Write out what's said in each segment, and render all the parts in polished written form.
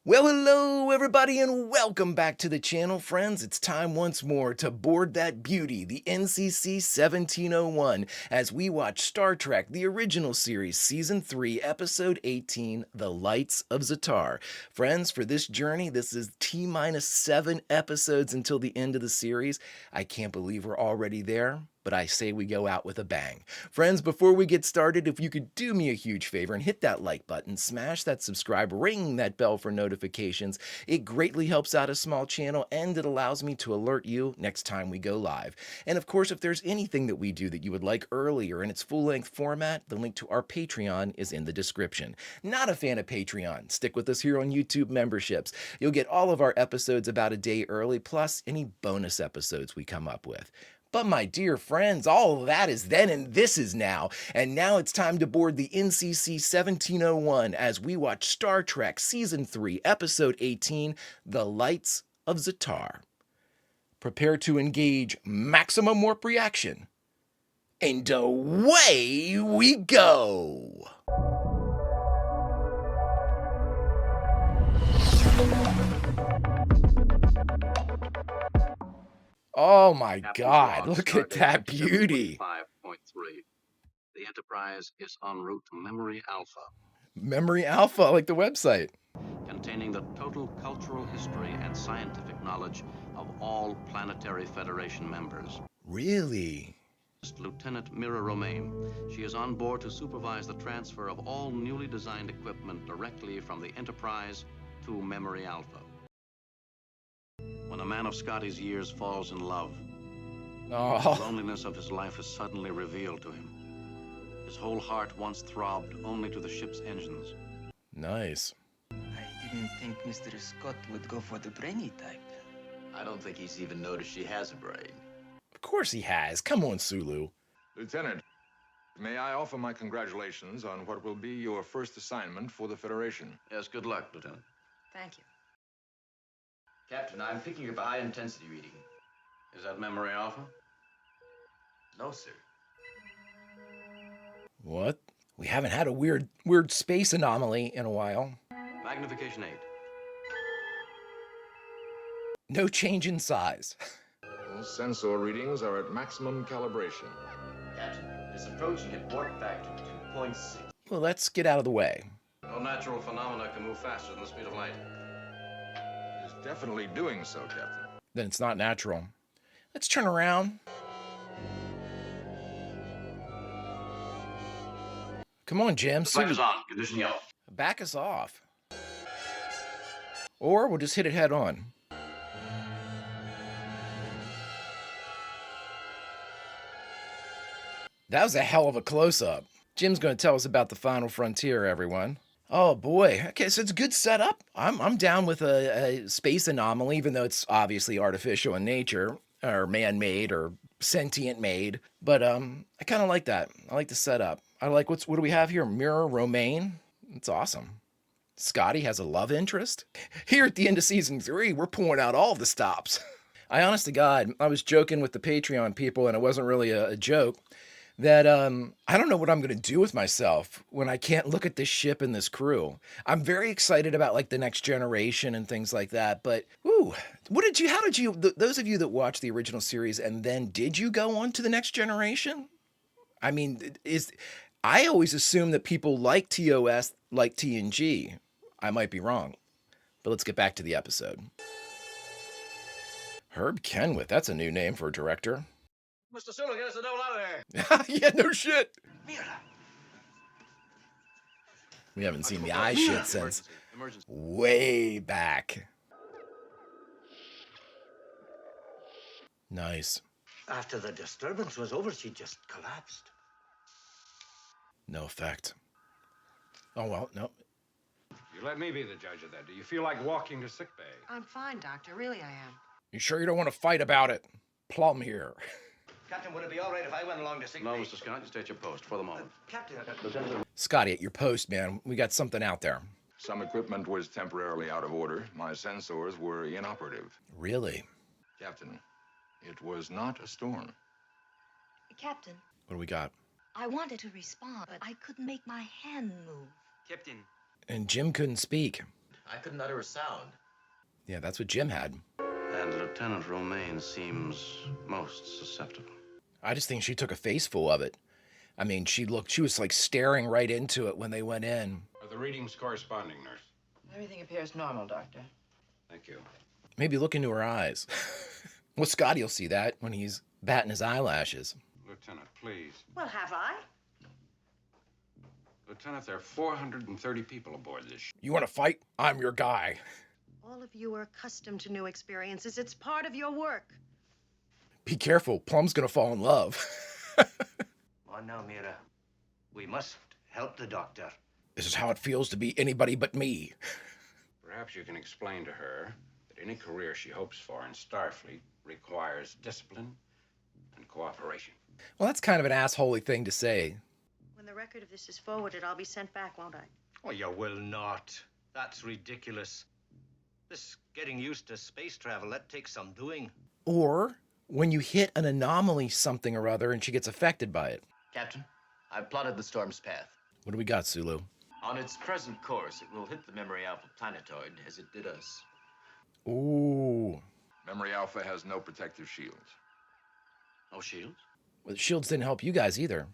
Well, hello everybody and welcome back to the channel, friends. It's time once more to board that beauty, the NCC 1701, as we watch Star Trek, the original series, Season 3, Episode 18, The Lights of ZATAR. Friends, for this journey, this is T-minus 7 episodes until the end of the series. I can't believe we're already there, but I say we go out with a bang. Friends, before we get started, if you could do me a huge favor and hit that like button, smash that subscribe, ring that bell for notifications. It greatly helps out a small channel and it allows me to alert you next time we go live. And of course, if there's anything that we do that you would like earlier in its full-length format, the link to our Patreon is in the description. Not a fan of Patreon? Stick with us here on YouTube memberships. You'll get all of our episodes about a day early, plus any bonus episodes we come up with. But my dear friends, all of that is then and this is now. And now it's time to board the NCC 1701 as we watch Star Trek Season 3, Episode 18, The Lights of ZATAR. Prepare to engage maximum warp reaction. And away we go! Oh my God, look at that beauty. 5.3. The Enterprise is en route to Memory Alpha. Memory Alpha, like the website. Containing the total cultural history and scientific knowledge of all Planetary Federation members. Really? Lieutenant Mira Romaine. She is on board to supervise the transfer of all newly designed equipment directly from the Enterprise to Memory Alpha. When a man of Scotty's years falls in love, the loneliness of his life is suddenly revealed to him. His whole heart once throbbed only to the ship's engines. Nice. I didn't think Mr. Scott would go for the brainy type. I don't think he's even noticed she has a brain. Of course he has. Come on, Sulu. Lieutenant, may I offer my congratulations on what will be your first assignment for the Federation? Yes, good luck, Lieutenant. Thank you. Captain, I'm picking up a high-intensity reading. Is that Memory Alpha? No, sir. What? We haven't had a weird space anomaly in a while. Magnification 8. No change in size. All sensor readings are at maximum calibration. Captain, it's approaching at warp factor 2.6. Well, let's get out of the way. No natural phenomena can move faster than the speed of light. It is definitely doing so, Captain. Then it's not natural. Let's turn around. Come on, Jim. Flight is on. Condition yellow. Back us off. Or we'll just hit it head on. That was a hell of a close-up. Jim's going to tell us about the final frontier, everyone. Oh boy. Okay, so it's a good setup. I'm down with a space anomaly, even though it's obviously artificial in nature, or man-made, or sentient-made. But I kind of like that. I like the setup. I like what do we have here? Mira Romaine. It's awesome. Scotty has a love interest. Here at the end of Season 3, we're pulling out all the stops. I honest to God, I was joking with the Patreon people, and it wasn't really a joke, that I don't know what I'm going to do with myself when I can't look at this ship and this crew. I'm very excited about like the next generation and things like that, but ooh, how did you, those of you that watched the original series and then did you go on to the next generation? I mean, I always assume that people like ToS like TNG. I might be wrong, but let's get back to the episode. Herb Kenwith, that's a new name for a director. Mr. Sulu, get us the devil out of there. Yeah, no shit. Mira! We haven't seen the eye shit since Emergency. way back. Nice. After the disturbance was over, she just collapsed. No effect. Oh, well, no. You let me be the judge of that. Do you feel like walking to sickbay? I'm fine, Doctor. Really, I am. You sure you don't want to fight about it? Plum here. Captain, would it be all right if I went along to sick No, bay? Mr. Scott, you stay at your post for the moment. Captain, Scotty, at your post, man. We got something out there. Some equipment was temporarily out of order. My sensors were inoperative. Really? Captain, it was not a storm. Captain, What do we got? I wanted to respond, but I couldn't make my hand move. Captain, And Jim couldn't speak. I couldn't utter a sound. Yeah, that's what Jim had. And Lieutenant Romaine seems most susceptible. I just think she took a face full of it. I mean, she was like staring right into it when they went in. Are the readings corresponding, nurse? Everything appears normal, Doctor. Thank you. Maybe look into her eyes. Well, Scotty'll see that when he's batting his eyelashes. Lieutenant, please. Well, have I? Lieutenant, there are 430 people aboard this ship. You want to fight? I'm your guy. All of you are accustomed to new experiences. It's part of your work. Be careful. Plum's going to fall in love. Oh, no, Mira. We must help the doctor. This is how it feels to be anybody but me. Perhaps you can explain to her that any career she hopes for in Starfleet requires discipline and cooperation. Well, that's kind of an assholey thing to say. When the record of this is forwarded, I'll be sent back, won't I? Oh, you will not. That's ridiculous. This getting used to space travel, that takes some doing. Or when you hit an anomaly something or other and she gets affected by it. Captain, I've plotted the storm's path. What do we got, Sulu? On its present course, it will hit the Memory Alpha planetoid as it did us. Ooh. Memory Alpha has no protective shields. No shields? Well, the shields didn't help you guys either.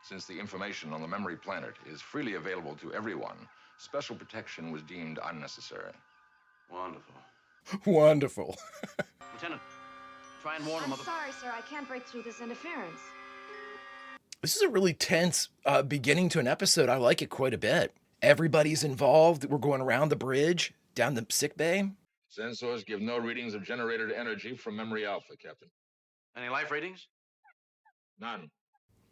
Since the information on the memory planet is freely available to everyone, special protection was deemed unnecessary. Wonderful. Wonderful. Lieutenant, try and warn them I'm of sorry, sir. I can't break through this interference. This is a really tense beginning to an episode. I like it quite a bit. Everybody's involved. We're going around the bridge, down the sick bay. Sensors give no readings of generated energy from Memory Alpha, Captain. Any life readings? None.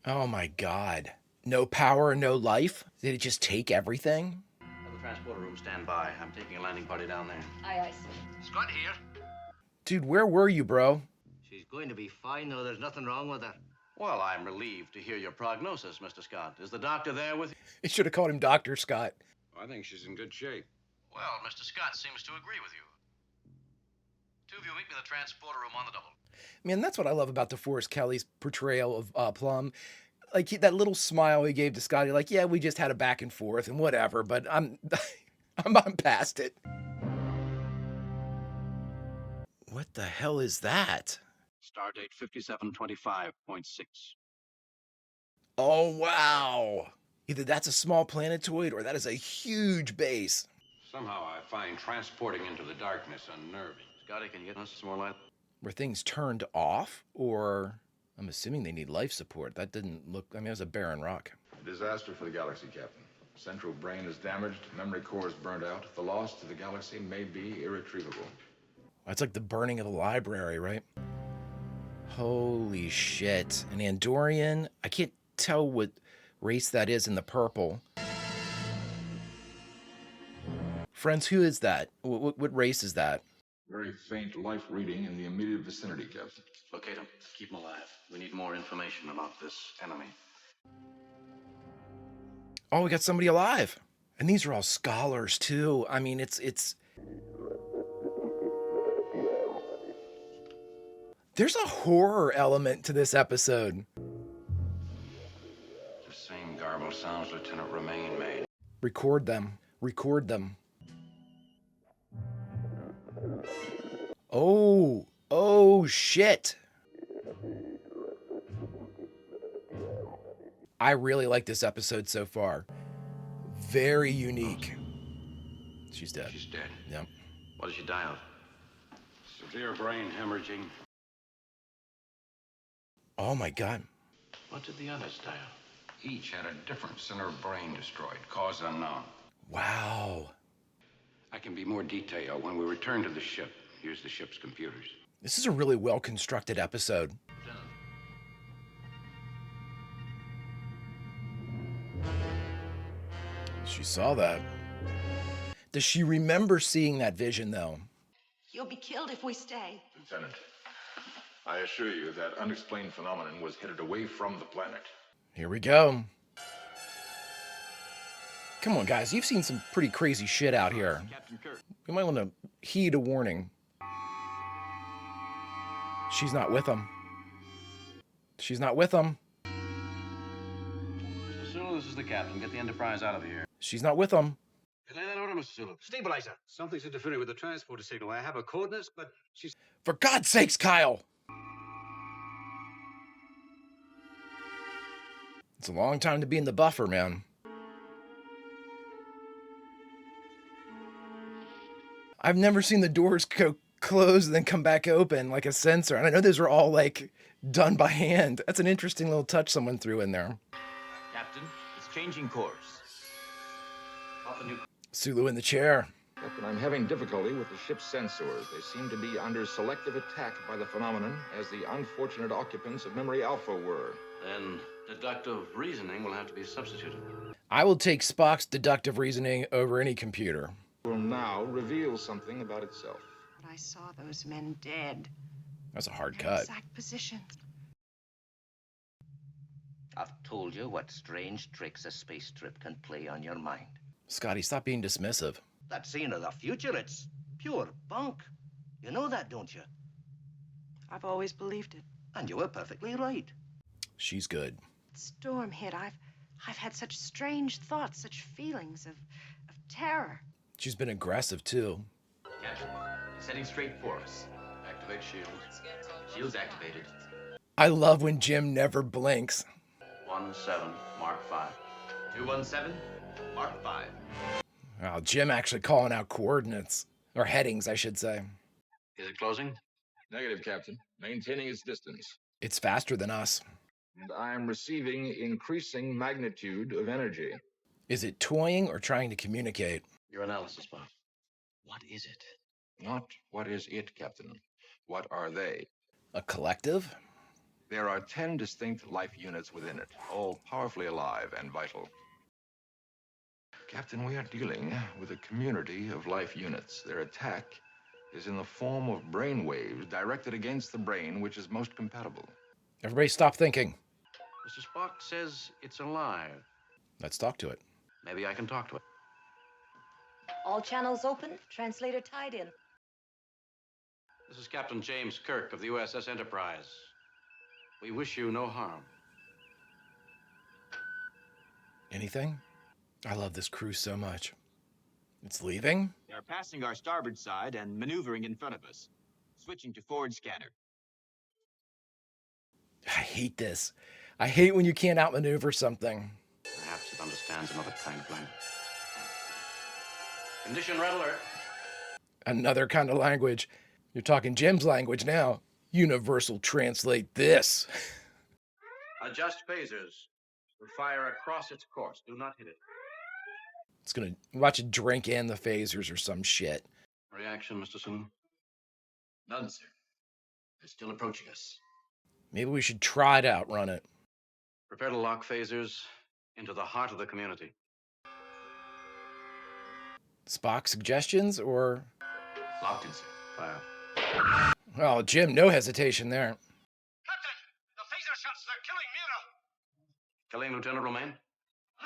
Oh my God. No power, no life? Did it just take everything? Have the transporter room stand by. I'm taking a landing party down there. Aye, sir. Scott here. Dude, where were you, bro? She's going to be fine, though. There's nothing wrong with her. Well, I'm relieved to hear your prognosis, Mr. Scott. Is the doctor there with you? It should have called him Dr. Scott. I think she's in good shape. Well, Mr. Scott seems to agree with you. Two of you meet me in the transporter room on the double. Man, that's what I love about DeForest Kelly's portrayal of Plum. Like that little smile he gave to Scotty, like, yeah, we just had a back and forth and whatever, but I'm past it. What the hell is that? Stardate 5725.6. Oh, wow. Either that's a small planetoid or that is a huge base. Somehow I find transporting into the darkness unnerving. Scotty, can you get us some more light? Were things turned off? Or I'm assuming they need life support. That didn't look, I mean, it was a barren rock. A disaster for the galaxy, Captain. Central brain is damaged, memory core is burned out. The loss to the galaxy may be irretrievable. That's like the burning of the library, right? Holy shit. An Andorian? I can't tell what race that is in the purple. Friends, who is that? What race is that? Very faint life reading in the immediate vicinity, Captain. Locate him. Keep him alive. We need more information about this enemy. Oh, we got somebody alive. And these are all scholars, too. I mean, it's... There's a horror element to this episode. The same garbled sounds Lieutenant Romaine made. Record them. Record them. Oh, shit. I really like this episode so far. Very unique. She's dead. She's dead. Yep. What did she die of? Severe brain hemorrhaging. Oh my God. What did the others die of? Each had a different center of brain destroyed, cause unknown. Wow. I can be more detailed when we return to the ship. Use the ship's computers. This is a really well-constructed episode. She saw that. Does she remember seeing that vision, though? You'll be killed if we stay. Lieutenant, I assure you that unexplained phenomenon was headed away from the planet. Here we go. Come on, guys. You've seen some pretty crazy shit out here. Captain Kirk. You might want to heed a warning. She's not with him. She's not with him. Mr. Sewell, this is the captain. Get the Enterprise out of here. She's not with him. Lay that order, Mr. Zulu. Stabilizer. Something's interfering with the transporter signal. I have her coordinates, but she's... For God's sakes, Kyle! It's a long time to be in the buffer, man. I've never seen the doors go close and then come back open like a sensor. And I know those were all like done by hand. That's an interesting little touch someone threw in there. Captain, it's changing course. Sulu in the chair. Captain, I'm having difficulty with the ship's sensors. They seem to be under selective attack by the phenomenon, as the unfortunate occupants of Memory Alpha were. Then deductive reasoning will have to be substituted. I will take Spock's deductive reasoning over any computer. Will now reveal something about itself. But I saw those men dead. That's a hard Their cut. exact positions. I've told you what strange tricks a space trip can play on your mind. Scotty, stop being dismissive. That scene of the future, it's pure bunk. You know that, don't you? I've always believed it. And you were perfectly right. She's good. Storm hit. I've had such strange thoughts, such feelings of terror. She's been aggressive, too. Captain, he's heading straight for us. Activate shields. Shields activated. I love when Jim never blinks. 17, Mark 5. 217, Mark 5. Oh, Jim actually calling out coordinates. Or headings, I should say. Is it closing? Negative, Captain. Maintaining its distance. It's faster than us. And I'm receiving increasing magnitude of energy. Is it toying or trying to communicate? Your analysis, Bob. What is it? Not what is it, Captain. What are they? A collective? There are 10 distinct life units within it, all powerfully alive and vital. Captain, we are dealing with a community of life units. Their attack is in the form of brain waves directed against the brain which is most compatible. Everybody stop thinking. Mr. Spock says it's alive. Let's talk to it. Maybe I can talk to it. All channels open, translator tied in. This is Captain James Kirk of the USS Enterprise. We wish you no harm. Anything? I love this crew so much. It's leaving? They're passing our starboard side and maneuvering in front of us. Switching to forward scanner. I hate this. I hate when you can't outmaneuver something. Perhaps it understands another kind of language. Condition red alert. Another kind of language. You're talking Jim's language now. Universal translate this. Adjust phasers. We fire across its course. Do not hit it. It's gonna watch it drink in the phasers or some shit. Reaction, Mr. Sulu? None, sir. They're still approaching us. Maybe we should try to outrun it. Prepare to lock phasers into the heart of the community. Spock suggestions or? Locked in, sir. Fire. Oh, Jim, no hesitation there. Captain, the phaser shots, they're killing Mira. Killing Lieutenant Romaine?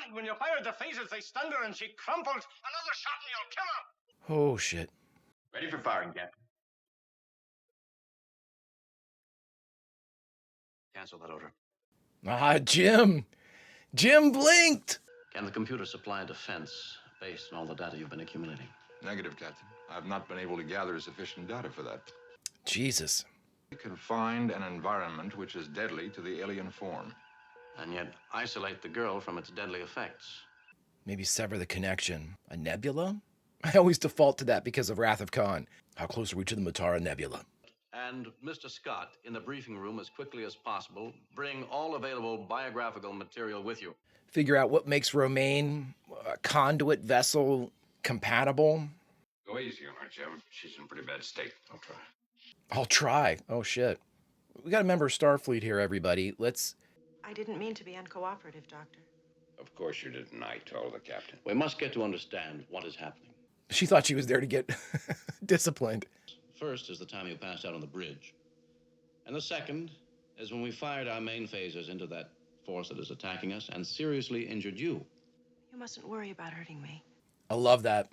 And when you fired the phasers, they stunned her and she crumpled. Another shot and you'll kill her. Oh, shit. Ready for firing, Captain. Cancel that order. Ah, Jim. Jim blinked. Can the computer supply a defense based on all the data you've been accumulating? Negative, Captain. I've not been able to gather sufficient data for that. Jesus. We can find an environment which is deadly to the alien form. And yet isolate the girl from its deadly effects. Maybe sever the connection. A nebula? I always default to that because of Wrath of Khan. How close are we to the Matara Nebula? And Mr. Scott, in the briefing room as quickly as possible, bring all available biographical material with you. Figure out what makes Romaine a conduit vessel compatible. Go easy on her, Jim. She's in a pretty bad state. I'll try. I'll try. Oh, shit. We got a member of Starfleet here, everybody. Let's... I didn't mean to be uncooperative, Doctor. Of course you didn't. I told the captain. We must get to understand what is happening. She thought she was there to get disciplined. First is the time you passed out on the bridge. And the second is when we fired our main phasers into that force that is attacking us and seriously injured you. You mustn't worry about hurting me. I love that.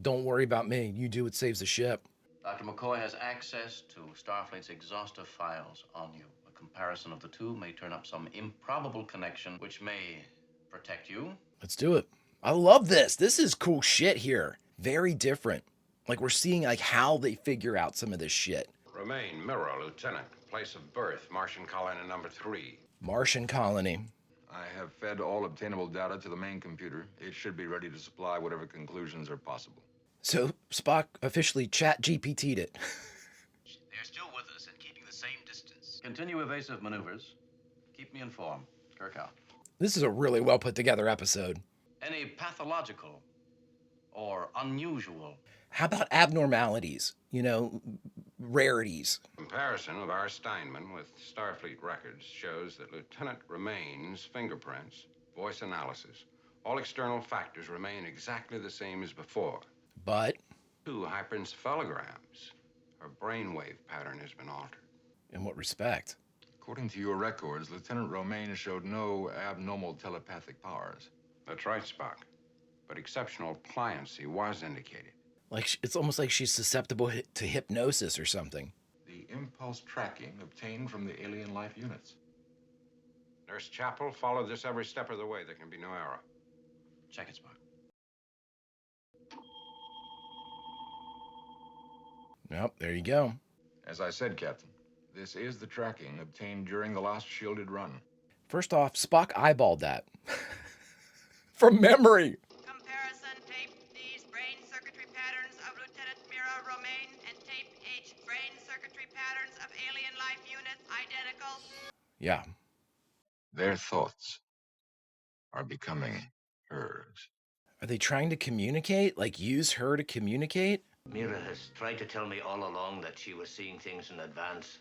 Don't worry about me. You do what saves the ship. Dr. McCoy has access to Starfleet's exhaustive files on you. A comparison of the two may turn up some improbable connection which may protect you. Let's do it. I love this. This is cool shit here. Very different. Like we're seeing like how they figure out some of this shit. Remain, Mirror, Lieutenant. Place of birth, Martian colony number 3. Martian colony. I have fed all obtainable data to the main computer. It should be ready to supply whatever conclusions are possible. So Spock officially chat GPT'd it. They're still with us and keeping the same distance. Continue evasive maneuvers. Keep me informed. Kirk out. This is a really well put together episode. Any pathological or unusual? How about abnormalities? You know, rarities. Comparison of our Steinman with Starfleet records shows that Lieutenant Remain's fingerprints, voice analysis, all external factors remain exactly the same as before. But 2 hyperencephalograms. Her brainwave pattern has been altered. in what respect? According to your records, Lieutenant Romaine showed no abnormal telepathic powers. That's right, Spock. But exceptional pliancy was indicated. Like it's almost like she's susceptible to hypnosis or something. The impulse tracking obtained from the alien life units. Nurse Chapel followed this every step of the way. There can be no error. Check it, Spock. Yep, there you go. As I said, Captain, this is the tracking obtained during the last shielded run. First off, Spock eyeballed that. From memory. Comparison tape D's brain circuitry patterns of Lieutenant Mira Romaine and tape H brain circuitry patterns of alien life units identical. Yeah. Their thoughts are becoming hers. Are they trying to communicate? Like use her to communicate? Mira has tried to tell me all along that she was seeing things in advance.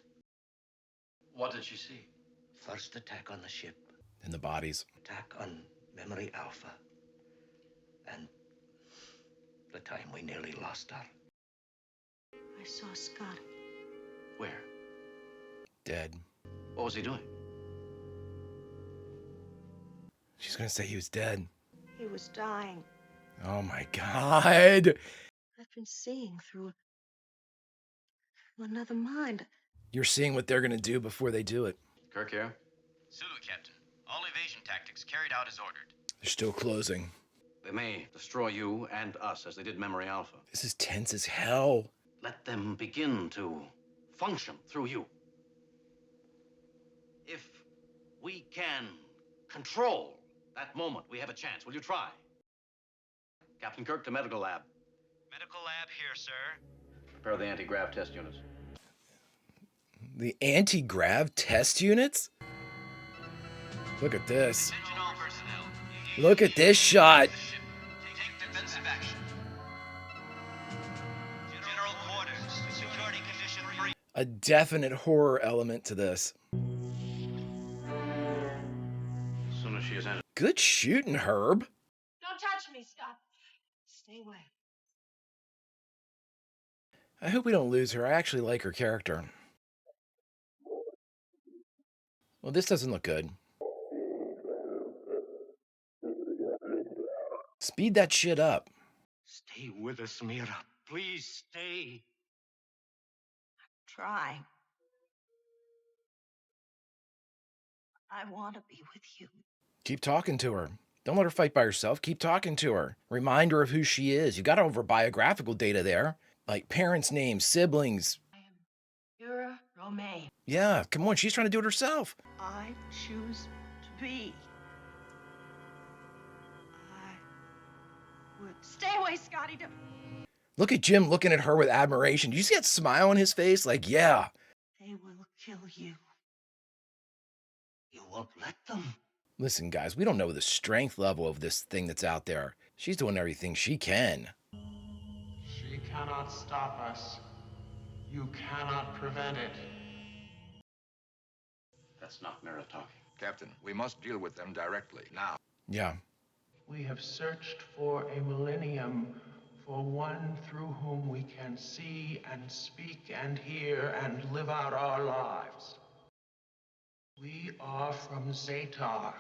What did she see? First attack on the ship, And the bodies. attack on Memory Alpha, and the time we nearly lost her. I saw Scott. Where? Dead. What was he doing? She's gonna say he was dead. He was dying. Oh my god. I've been seeing through another mind. You're seeing what they're gonna do before they do it. Kirk here. Sulu, Captain. All evasion tactics carried out as ordered. They're still closing. They may destroy you and us as they did Memory Alpha. This is tense as hell. Let them begin to function through you. If we can control that moment, we have a chance. Will you try? Captain Kirk to medical lab. Medical lab here, sir. Prepare the anti-grav test units. The anti-grav test units? Look at this. Attention all personnel. Look at this shot. Take defensive action. General quarters. Security condition 3. A definite horror element to this. As soon as she is entered. Good shooting, Herb. Don't touch me, Scott. Stay away. I hope we don't lose her. I actually like her character. Well, this doesn't look good. Speed that shit up. Stay with us, Mira. Please stay. Try. I want to be with you. Keep talking to her. Don't let her fight by herself. Keep talking to her. Remind her of who she is. You got all of her biographical data there. Like parents' names, siblings. I am Mira Romaine. Yeah, come on. She's trying to do it herself. I choose to be. I would stay away, Scotty. Look at Jim looking at her with admiration. Do you see that smile on his face? Like, yeah. They will kill you. You won't let them. Listen, guys, we don't know the strength level of this thing that's out there. She's doing everything she can. She cannot stop us. You cannot prevent it. That's not Mira talking. Captain, we must deal with them directly, now. Yeah. We have searched for a millennium for one through whom we can see and speak and hear and live out our lives. We are from ZATAR.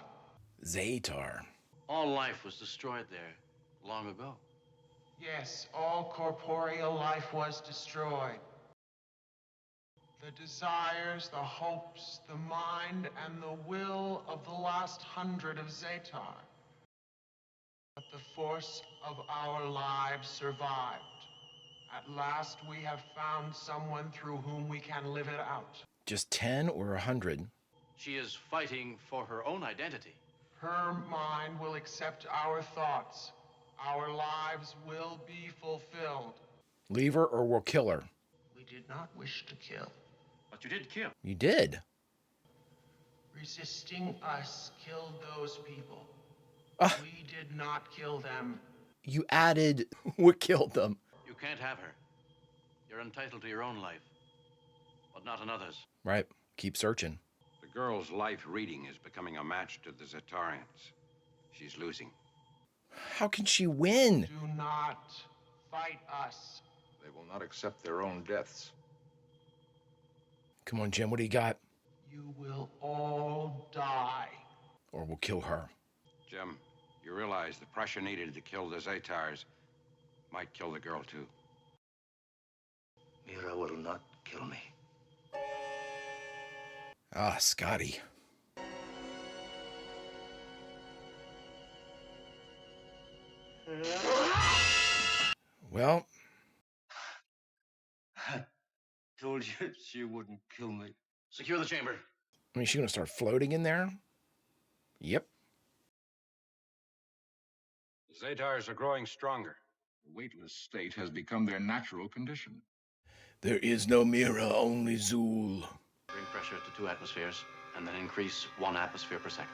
ZATAR. All life was destroyed there long ago. Yes, all corporeal life was destroyed. The desires, the hopes, the mind, and the will of the last 100 of ZATAR. But the force of our lives survived. At last we have found someone through whom we can live it out. Just 10 or 100? She is fighting for her own identity. Her mind will accept our thoughts. Our lives will be fulfilled. Leave her or we'll kill her. We did not wish to kill. But you did kill. You did. Resisting us killed those people. Ah. We did not kill them. You added what killed them. You can't have her. You're entitled to your own life, but not another's. Right. Keep searching. The girl's life reading is becoming a match to the Zatarians. She's losing. How can she win? Do not fight us. They will not accept their own deaths. Come on, Jim, what do you got? You will all die. Or we'll kill her. Jim, you realize the pressure needed to kill the Zatars might kill the girl, too. Mira will not kill me. Ah, Scotty. Well, I told you she wouldn't kill me. Secure the chamber. I mean, she's going to start floating in there? Yep. The Zatars are growing stronger. The weightless state has become their natural condition. There is no Mira, only Zool. Bring pressure to 2 atmospheres, and then increase 1 atmosphere per second.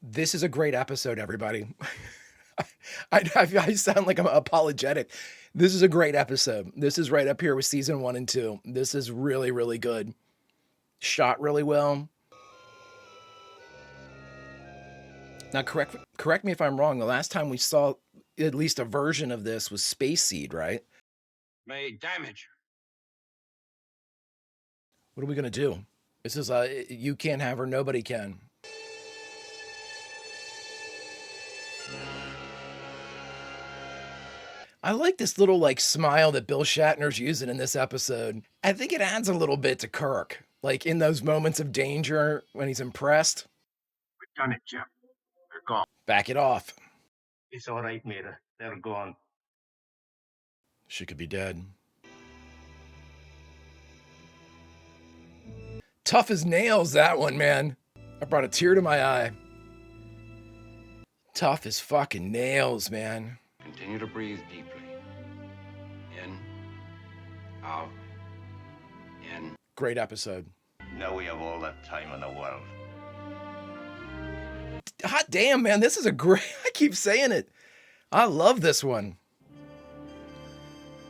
This is a great episode, everybody. I sound like I'm apologetic. This is a great episode. This is right up here with season 1 and 2. This is really, really good. Shot really well. Now, correct me if I'm wrong. The last time we saw at least a version of this was Space Seed, right? May damage. What are we going to do? This is you can't have her, nobody can. I like this little like smile that Bill Shatner's using in this episode. I think it adds a little bit to Kirk. Like in those moments of danger when he's impressed. We've done it, Jim. They're gone. Back it off. It's all right, Mira. They're gone. She could be dead. Tough as nails, that one, man. I brought a tear to my eye. Tough as fucking nails, man. Continue to breathe deeply. In, out, in. Great episode. Now we have all that time in the world. Hot damn, man. This is a great... I keep saying it. I love this one.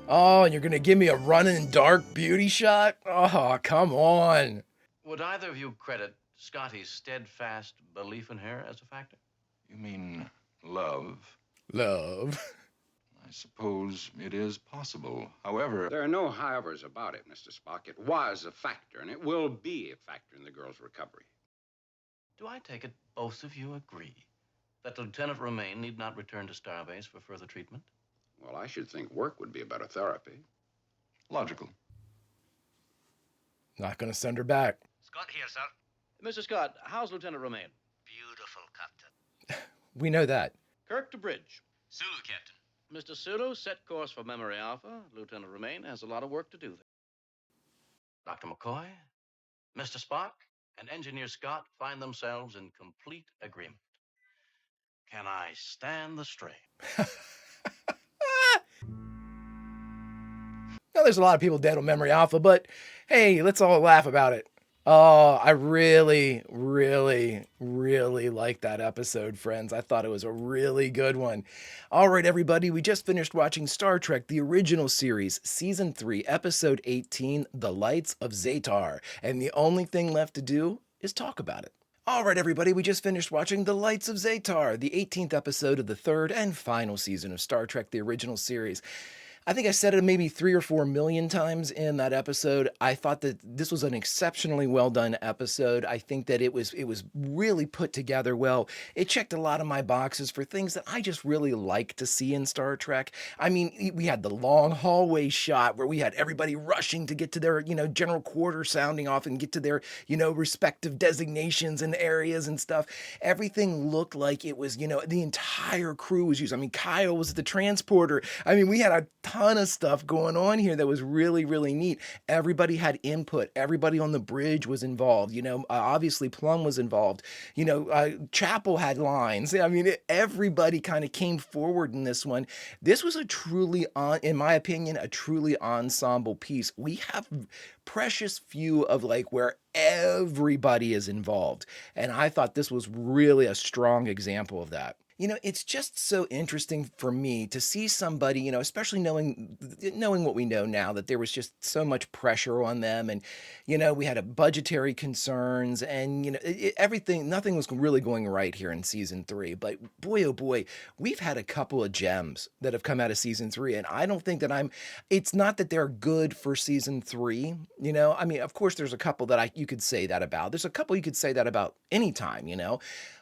Oh, and you're going to give me a running dark beauty shot? Oh, come on. Would either of you credit Scotty's steadfast belief in her as a factor? You mean love? Love. I suppose it is possible. However... There are no howevers about it, Mr. Spock. It was a factor, and it will be a factor in the girl's recovery. Do I take it both of you agree that Lieutenant Romaine need not return to Starbase for further treatment? Well, I should think work would be a better therapy. Logical. Not going to send her back. Scott here, sir. Mr. Scott, how's Lieutenant Romaine? Beautiful, Captain. We know that. Kirk to bridge. Sulu, Captain. Mr. Sulu, set course for Memory Alpha. Lieutenant Romaine has a lot of work to do there. Dr. McCoy, Mr. Spock, and Engineer Scott find themselves in complete agreement. Can I stand the strain? Now, there's a lot of people dead on Memory Alpha, but hey, let's all laugh about it. Oh, I really, really, really like that episode, friends. I thought it was a really good one. All right, everybody, we just finished watching Star Trek, the original series, Season 3, Episode 18, The Lights of ZATAR. And the only thing left to do is talk about it. All right, everybody, we just finished watching The Lights of ZATAR, the 18th episode of the third and final season of Star Trek, the original series. I think I said it maybe 3 or 4 million times in that episode. I thought that this was an exceptionally well done episode. I think that it was really put together well. It checked a lot of my boxes for things that I just really like to see in Star Trek. I mean, we had the long hallway shot where we had everybody rushing to get to their, general quarter sounding off and get to their, respective designations and areas and stuff. Everything looked like it was, the entire crew was used. I mean, Kyle was the transporter. I mean, we had a ton of stuff going on here that was really, really neat. Everybody had input. Everybody on the bridge was involved. Obviously Plum was involved. Chapel had lines. I mean, everybody kind of came forward in this one. This was in my opinion, a truly ensemble piece. We have precious few of like where everybody is involved. And I thought this was really a strong example of that. It's just so interesting for me to see somebody, especially knowing what we know now, that there was just so much pressure on them, and we had a budgetary concerns, and everything, nothing was really going right here in season 3. But boy, oh boy, we've had a couple of gems that have come out of season 3, and I don't think that it's not that they're good for season 3. I mean, of course, there's a couple that you could say that about. There's a couple you could say that about anytime.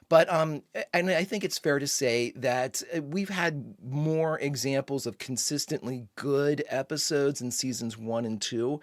But and I think it's fair to say that we've had more examples of consistently good episodes in seasons 1 and 2.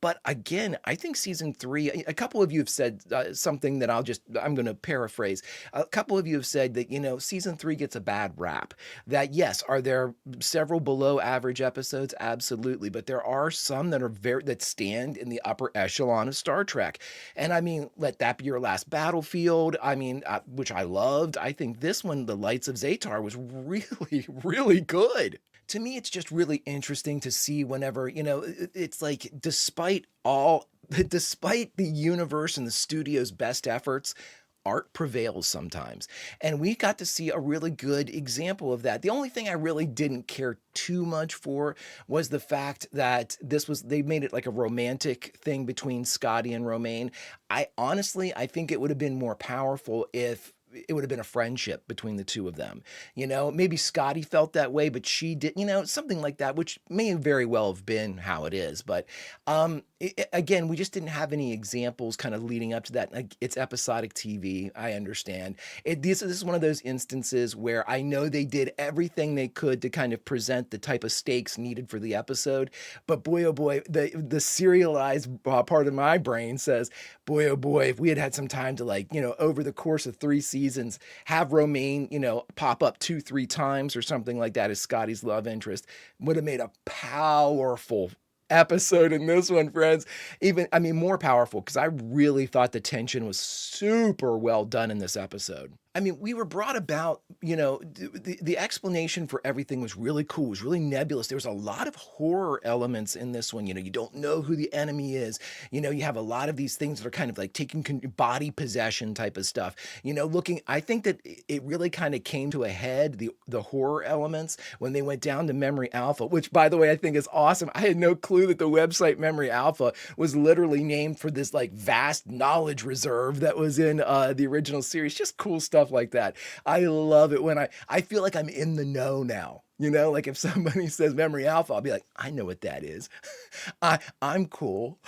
But again, I think season 3, a couple of you have said something that I'm going to paraphrase. A couple of you have said that, season 3 gets a bad rap. That, yes, are there several below average episodes? Absolutely. But there are some that stand in the upper echelon of Star Trek. And I mean, Let That Be Your Last Battlefield, I mean, which I loved. I think this one, The Lights of Zatar, was really, really good. To me, it's just really interesting to see whenever, it's like despite the universe and the studio's best efforts, art prevails sometimes. And we got to see a really good example of that. The only thing I really didn't care too much for was the fact that they made it like a romantic thing between Scotty and Romaine. I think it would have been more powerful if it would have been a friendship between the two of them. Maybe Scotty felt that way, but she did, something like that, which may very well have been how it is. But again, we just didn't have any examples kind of leading up to that. Like, it's episodic TV. I understand. This is one of those instances where I know they did everything they could to kind of present the type of stakes needed for the episode. But boy, oh boy, the serialized part of my brain says, boy, oh boy, if we had had some time to over the course of 3 seasons, have Romaine, pop up 2-3 times or something like that as Scotty's love interest, would have made a powerful episode in this one, friends. More powerful, because I really thought the tension was super well done in this episode. We were brought about, the explanation for everything was really cool. It was really nebulous. There was a lot of horror elements in this one. You don't know who the enemy is. You have a lot of these things that are kind of like taking body possession type of stuff. I think that it really kind of came to a head, the horror elements, when they went down to Memory Alpha, which, by the way, I think is awesome. I had no clue that the website Memory Alpha was literally named for this like vast knowledge reserve that was in the original series. Just cool stuff like that. I love it when I feel like I'm in the know now. Like if somebody says Memory Alpha, I'll be like, I know what that is. I'm cool.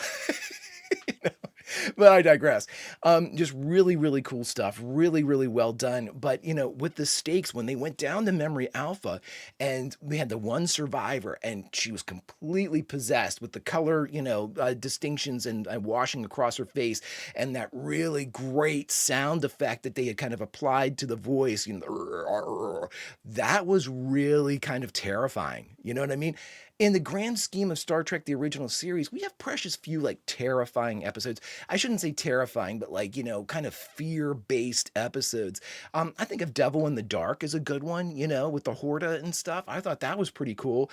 But I digress. Just really, really cool stuff. Really, really well done. But, with the stakes, when they went down to Memory Alpha and we had the one survivor and she was completely possessed with the color, distinctions and washing across her face, and that really great sound effect that they had kind of applied to the voice, that was really kind of terrifying. You know what I mean? In the grand scheme of Star Trek, the original series, we have precious few like terrifying episodes. I shouldn't say terrifying, but like, kind of fear-based episodes. I think of Devil in the Dark is a good one, with the Horta and stuff. I thought that was pretty cool.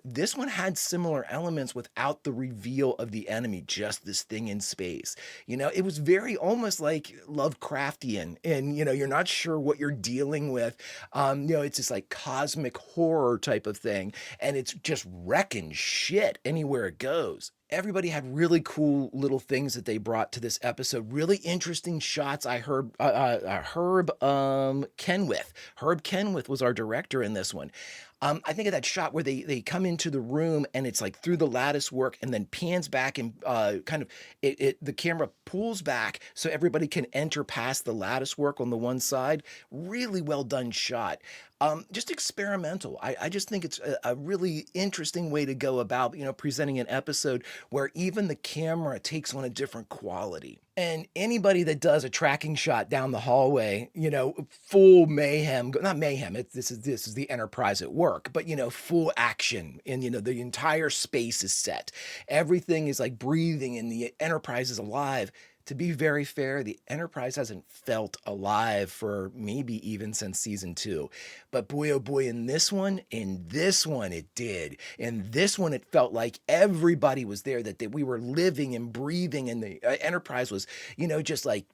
This one had similar elements without the reveal of the enemy, just this thing in space. It was very almost like Lovecraftian, and, you're not sure what you're dealing with. It's this like cosmic horror type of thing, and it's just wrecking shit anywhere it goes. Everybody had really cool little things that they brought to this episode. Really interesting shots. I heard Herb Kenwith. Herb Kenwith was our director in this one. I think of that shot where they come into the room and it's like through the lattice work and then pans back and kind of the camera pulls back so everybody can enter past the lattice work on the one side. Really well done shot. Just experimental. I just think it's a really interesting way to go about, presenting an episode where even the camera takes on a different quality. And anybody that does a tracking shot down the hallway, full mayhem, not mayhem, this is the Enterprise at work, but, full action. And, the entire space is set. Everything is like breathing and the Enterprise is alive. To be very fair, the Enterprise hasn't felt alive for maybe even since season 2. But boy, oh boy, in this one, it did. In this one, it felt like everybody was there, that we were living and breathing, and the Enterprise was, just like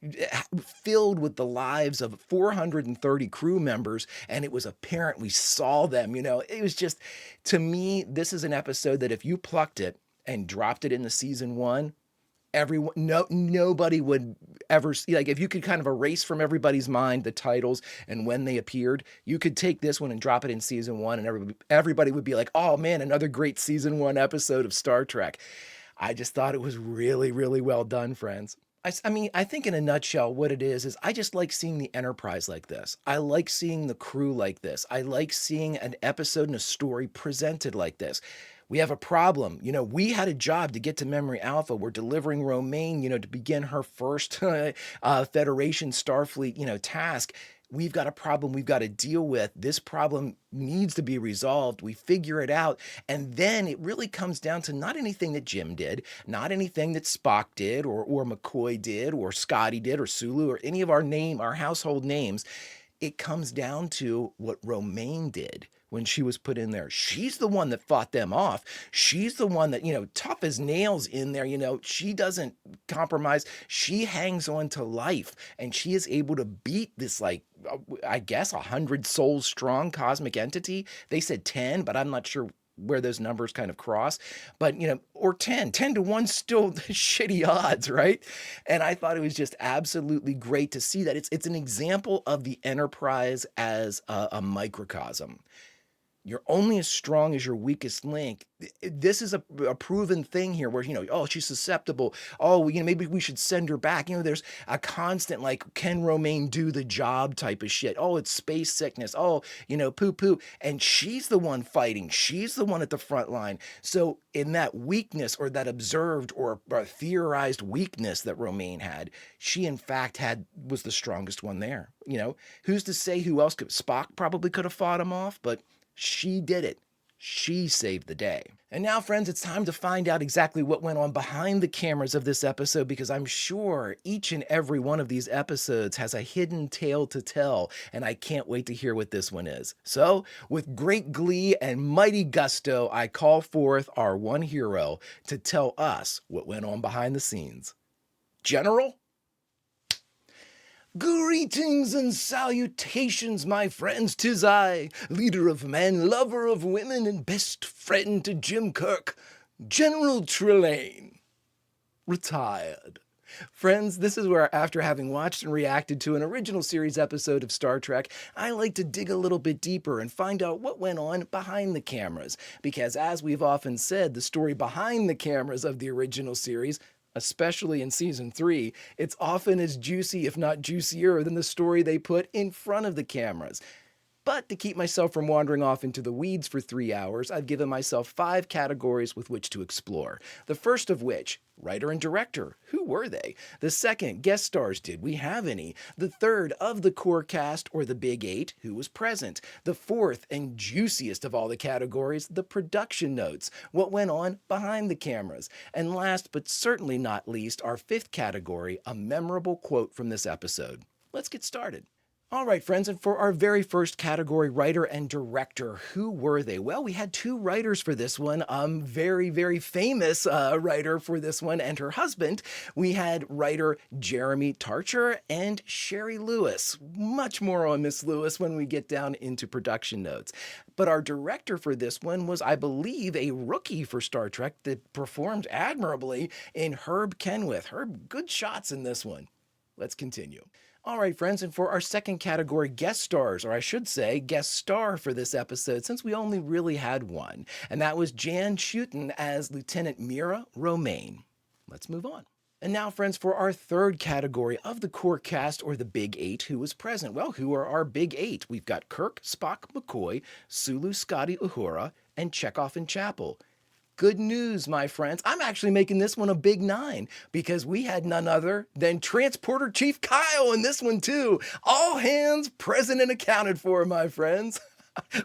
filled with the lives of 430 crew members, and it was apparent we saw them, It was just, to me, this is an episode that if you plucked it and dropped it into season 1, nobody would ever see, like, if you could kind of erase from everybody's mind the titles and when they appeared, you could take this one and drop it in season 1 and everybody would be like, oh man, another great season 1 episode of Star Trek. I just thought it was really, really well done, friends. I mean, I think in a nutshell, what it is I just like seeing the Enterprise like this. I like seeing the crew like this. I like seeing an episode and a story presented like this. We have a problem. We had a job to get to Memory Alpha. We're delivering Romaine, to begin her first Federation Starfleet, task. We've got a problem we've got to deal with. This problem needs to be resolved. We figure it out. And then it really comes down to not anything that Jim did, not anything that Spock did or McCoy did or Scotty did or Sulu or any of our household names. It comes down to what Romaine did when she was put in there. She's the one that fought them off. She's the one that, tough as nails in there, she doesn't compromise. She hangs on to life and she is able to beat this, like, I guess 100 souls strong cosmic entity. They said 10, but I'm not sure where those numbers kind of cross, but or 10 to 1 still shitty odds, right? And I thought it was just absolutely great to see that it's an example of the Enterprise as a microcosm. You're only as strong as your weakest link. This is a proven thing here where, oh, she's susceptible. Oh, maybe we should send her back. There's a constant, like, can Romaine do the job type of shit. Oh, it's space sickness. Oh, poo. And she's the one fighting. She's the one at the front line. So in that weakness or that observed or theorized weakness that Romaine had, she in fact was the strongest one there. Who's to say who else could? Spock probably could have fought him off, but she did it. She saved the day. And now, friends, it's time to find out exactly what went on behind the cameras of this episode, because I'm sure each and every one of these episodes has a hidden tale to tell, and I can't wait to hear what this one is. So, with great glee and mighty gusto, I call forth our one hero to tell us what went on behind the scenes. General? Greetings and salutations, my friends. 'Tis I, leader of men, lover of women, and best friend to Jim Kirk, General Trelane. Retired. Friends, this is where, after having watched and reacted to an original series episode of Star Trek, I like to dig a little bit deeper and find out what went on behind the cameras. Because as we've often said, the story behind the cameras of the original series, especially in season 3, it's often as juicy, if not juicier, than the story they put in front of the cameras. But to keep myself from wandering off into the weeds for 3 hours, I've given myself 5 categories with which to explore. The first of which, writer and director. Who were they? The second, guest stars. Did we have any? The third, of the core cast, or the Big 8, who was present? The fourth, and juiciest of all the categories, the production notes. What went on behind the cameras? And last, but certainly not least, our 5th category, a memorable quote from this episode. Let's get started. All right, friends, and for our very first category, writer and director, who were they? Well, we had two writers for this one. Very, very famous writer for this one and her husband. We had writer Jeremy Tarcher and Sherry Lewis. Much more on Miss Lewis when we get down into production notes. But our director for this one was, I believe, a rookie for Star Trek that performed admirably in Herb Kenwith. Herb, good shots in this one. Let's continue. All right, friends, and for our second category, guest stars, or I should say guest star for this episode, since we only really had one, and that was Jan Schutten as Lieutenant Mira Romaine. Let's move on. And now, friends, for our third category of the core cast, or the Big Eight, who was present. Well, who are our Big Eight? We've got Kirk, Spock, McCoy, Sulu, Scotty, Uhura, and Chekhov and Chapel. Good news, my friends. I'm actually making this one a big 9 because we had none other than Transporter Chief Kyle in this one too. All hands present and accounted for, my friends.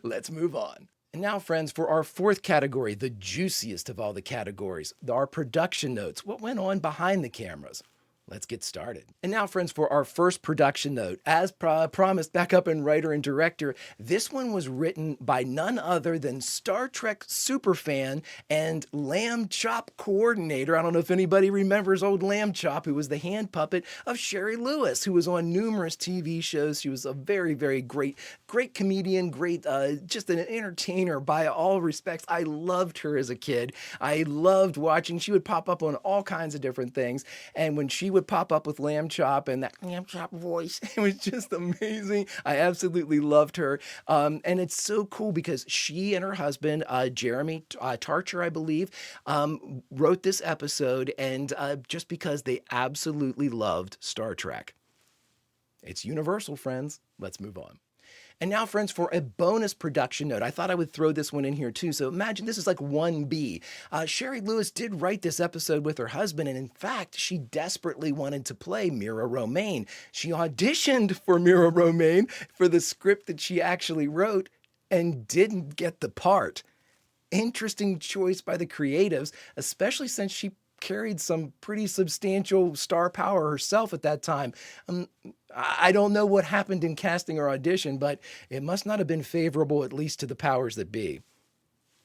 Let's move on. And now, friends, for our fourth category, the juiciest of all the categories, our production notes. What went on behind the cameras? Let's get started. And now, friends, for our first production note, as promised, back up in writer and director, this one was written by none other than Star Trek superfan and Lamb Chop coordinator. I don't know if anybody remembers old Lamb Chop, who was the hand puppet of Sherry Lewis, who was on numerous TV shows. She was a very, very great comedian, just an entertainer by all respects. I loved her as a kid. I loved watching. She would pop up on all kinds of different things. And when she would pop up with Lamb Chop and that Lamb Chop voice, it was just amazing. I absolutely loved her. And it's so cool because she and her husband, Jeremy Tarcher, I believe, wrote this episode, and just because they absolutely loved Star Trek. It's universal, friends. Let's move on. And now, friends, for a bonus production note, I thought I would throw this one in here too. So imagine this is like 1B. Sherry Lewis did write this episode with her husband, and in fact, she desperately wanted to play Mira Romaine. She auditioned for Mira Romaine for the script that she actually wrote and didn't get the part. Interesting choice by the creatives, especially since she carried some pretty substantial star power herself at that time. I don't know what happened in casting or audition, but it must not have been favorable, at least to the powers that be.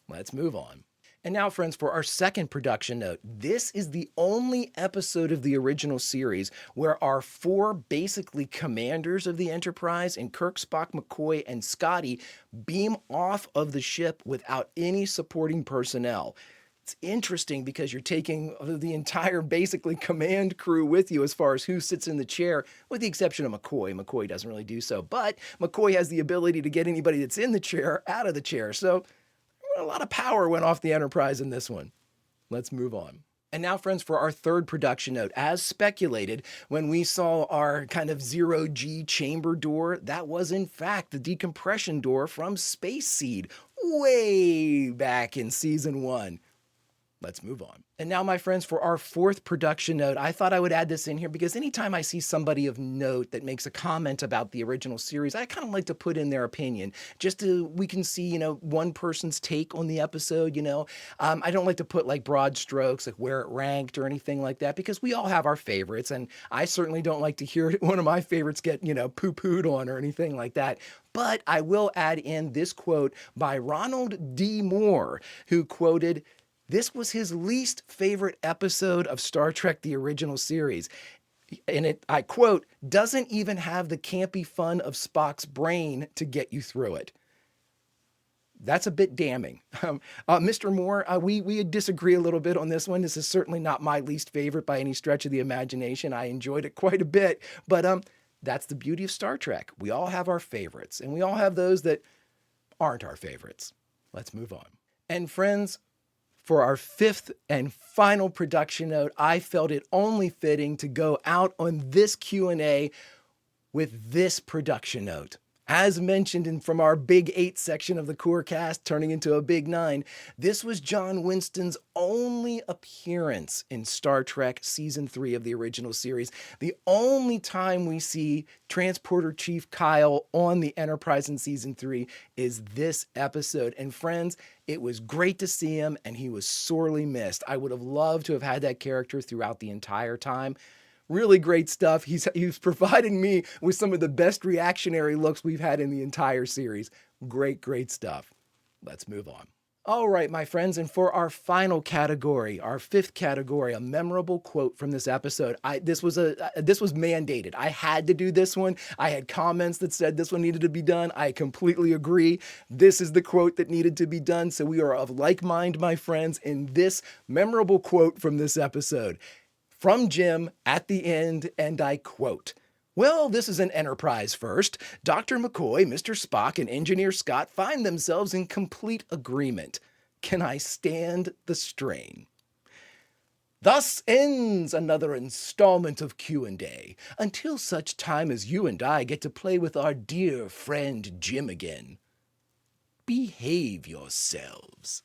Let's move on. And now, friends, for our second production note, this is the only episode of the original series where our 4 basically commanders of the Enterprise, and Kirk, Spock, McCoy, and Scotty, beam off of the ship without any supporting personnel. It's interesting because you're taking the entire basically command crew with you as far as who sits in the chair, with the exception of McCoy. McCoy doesn't really do so, but McCoy has the ability to get anybody that's in the chair out of the chair. So a lot of power went off the Enterprise in this one. Let's move on. And now, friends, for our third production note, as speculated, when we saw our kind of zero-G chamber door, that was in fact the decompression door from Space Seed, way back in season 1. Let's move on. And now, my friends, for our fourth production note, I thought I would add this in here because anytime I see somebody of note that makes a comment about the original series, I kind of like to put in their opinion, just so we can see, one person's take on the episode, I don't like to put like broad strokes, like where it ranked or anything like that, because we all have our favorites, and I certainly don't like to hear one of my favorites get, poo-pooed on or anything like that. But I will add in this quote by Ronald D. Moore, who quoted, "This was his least favorite episode of Star Trek, the original series. And it, I quote, doesn't even have the campy fun of Spock's brain to get you through it." That's a bit damning. Mr. Moore, we disagree a little bit on this one. This is certainly not my least favorite by any stretch of the imagination. I enjoyed it quite a bit, but that's the beauty of Star Trek. We all have our favorites, and we all have those that aren't our favorites. Let's move on. And friends, for our fifth and final production note, I felt it only fitting to go out on this Q&A with this production note. As mentioned from our Big 8 section of the core cast turning into a Big 9, this was John Winston's only appearance in Star Trek Season 3 of the original series. The only time we see Transporter Chief Kyle on the Enterprise in Season 3 is this episode. And friends, it was great to see him, and he was sorely missed. I would have loved to have had that character throughout the entire time. Really great stuff. He's provided me with some of the best reactionary looks we've had in the entire series. Great stuff. Let's move on. All right, my friends, and for our final category, our fifth category, a memorable quote from this episode. This was mandated. I had to do this one. I had comments that said this one needed to be done. I completely agree. This is the quote that needed to be done. So we are of like mind, my friends, in this memorable quote from this episode. From Jim at the end, and I quote, "Well, this is an Enterprise first. Dr. McCoy, Mr. Spock, and Engineer Scott find themselves in complete agreement. Can I stand the strain?" Thus ends another installment of Q&A, until such time as you and I get to play with our dear friend Jim again. Behave yourselves.